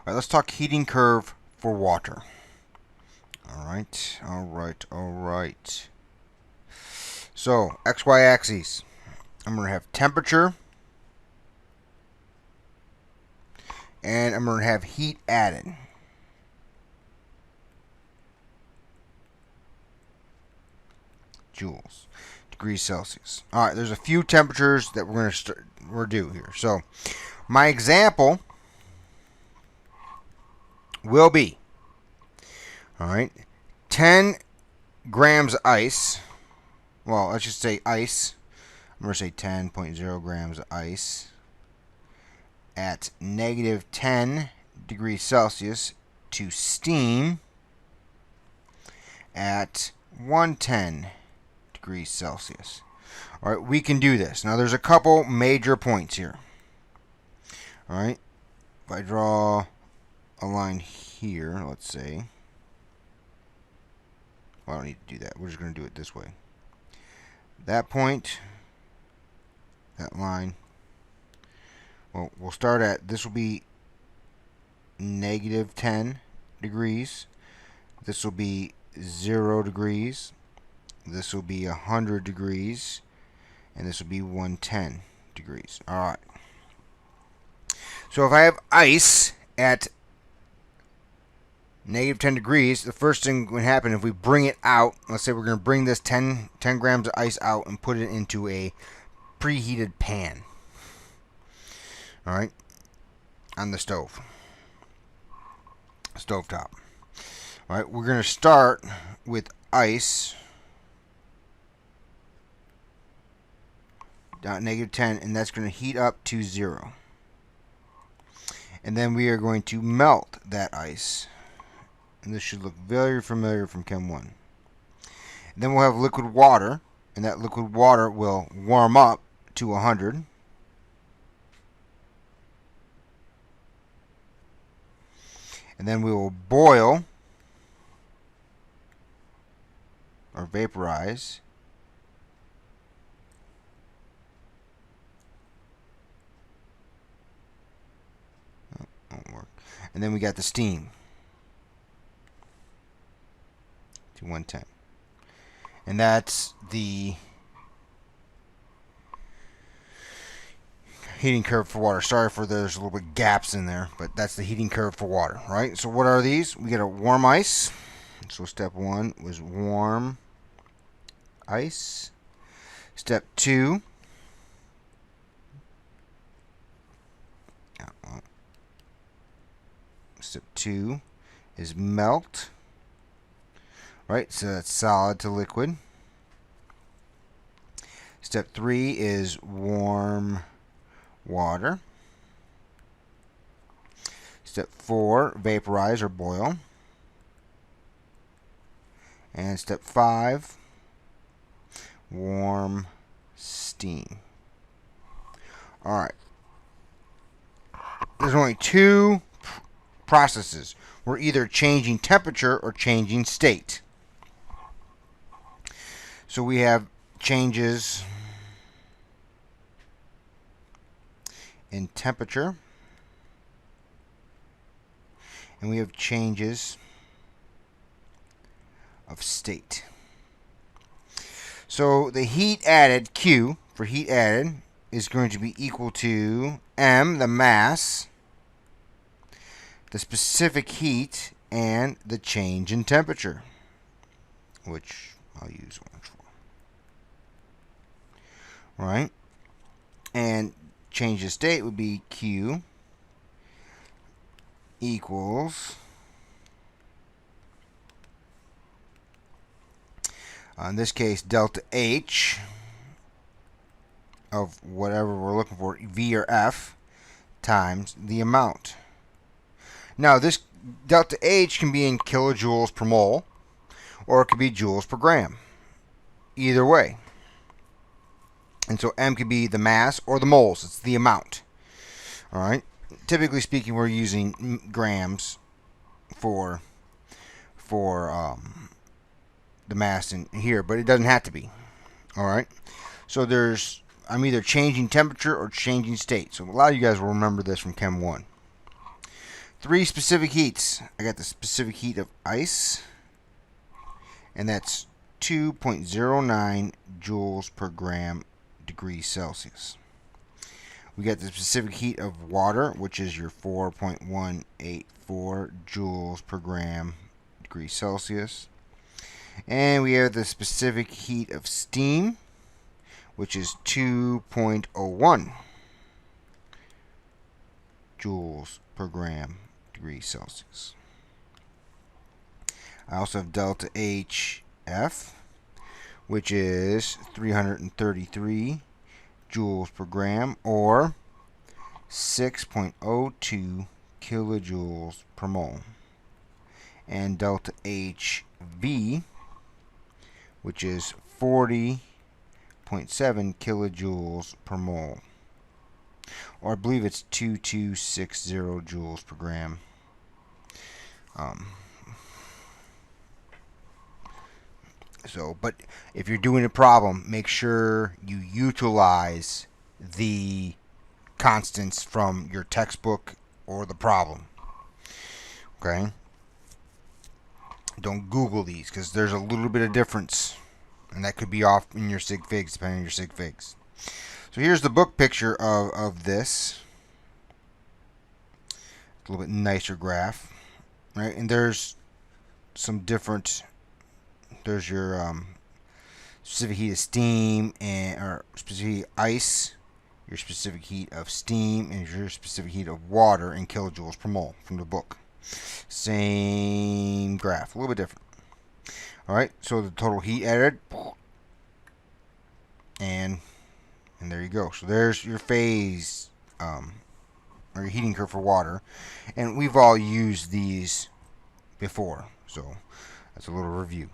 right, let's talk heating curve for water. Alright. So, XY axes. I'm going to have temperature. And I'm going to have heat added. Joules. Degrees Celsius. Alright, there's a few temperatures that we're do here. So, my example will be, alright, 10 grams ice. Well, let's just say ice. I'm going to say 10.0 grams of ice at negative 10 degrees Celsius to steam at 110 degrees Celsius. Alright, we can do this. Now, there's a couple major points here. Alright, if I draw a line here, let's say. Well, I don't need to do that. We're just going to do it this way. That point, that line. Well, we'll start at, this will be negative 10 degrees. This will be 0 degrees. This will be 100 degrees. And this will be 110 degrees. Alright. So if I have ice at negative 10 degrees, the first thing would happen if we bring it out, let's say we're going to bring this 10 grams of ice out and put it into a preheated pan. Alright, on the stove. Stovetop. Alright, we're going to start with ice down at negative 10, and that's going to heat up to 0. And then we are going to melt that ice. And this should look very familiar from Chem 1. And then we'll have liquid water, and that liquid water will warm up to 100. And then we will boil or vaporize won't work. And then we got the steam to 110. And that's the heating curve for water. Sorry for there's a little bit gaps in there, but that's the heating curve for water, right? So what are these? We get a warm ice. So step 1 was warm ice. Step 2, is melt, right? So that's solid to liquid. Step 3 is warm water. Step 4, vaporize or boil. And step 5, warm steam. Alright. There's only two processes. We're either changing temperature or changing state. So we have changes in temperature, and we have changes of state. So the heat added, Q for heat added, is going to be equal to M, the mass, the specific heat, and the change in temperature, which I'll use orange for. Right? And change of state would be Q equals, in this case, delta H of whatever we're looking for, V or F, times the amount. Now, this delta H can be in kilojoules per mole, or it could be joules per gram. Either way. And so M could be the mass or the moles. It's the amount. Alright? Typically speaking, we're using grams for the mass in here, but it doesn't have to be. Alright? So I'm either changing temperature or changing state. So a lot of you guys will remember this from Chem 1. Three specific heats. I got the specific heat of ice, and that's 2.09 joules per gram degrees Celsius. We got the specific heat of water, which is your 4.184 joules per gram degrees Celsius. And we have the specific heat of steam, which is 2.01 joules per gram degrees Celsius. I also have delta HF, which is 333 joules per gram, or 6.02 kilojoules per mole. And delta HV, which is 40.7 kilojoules per mole, or I believe it's 2260 joules per gram. But if you're doing a problem, make sure you utilize the constants from your textbook or the problem. Okay? Don't Google these, because there's a little bit of difference, and that could be off in your sig figs, depending on your sig figs. So here's the book picture of this. A little bit nicer graph, right? And there's some different. There's your specific heat of steam or specific heat of ice, your specific heat of steam, and your specific heat of water in kilojoules per mole from the book. Same graph, a little bit different. All right, so the total heat added, and there you go. So there's your phase or your heating curve for water, and we've all used these before, so that's a little review.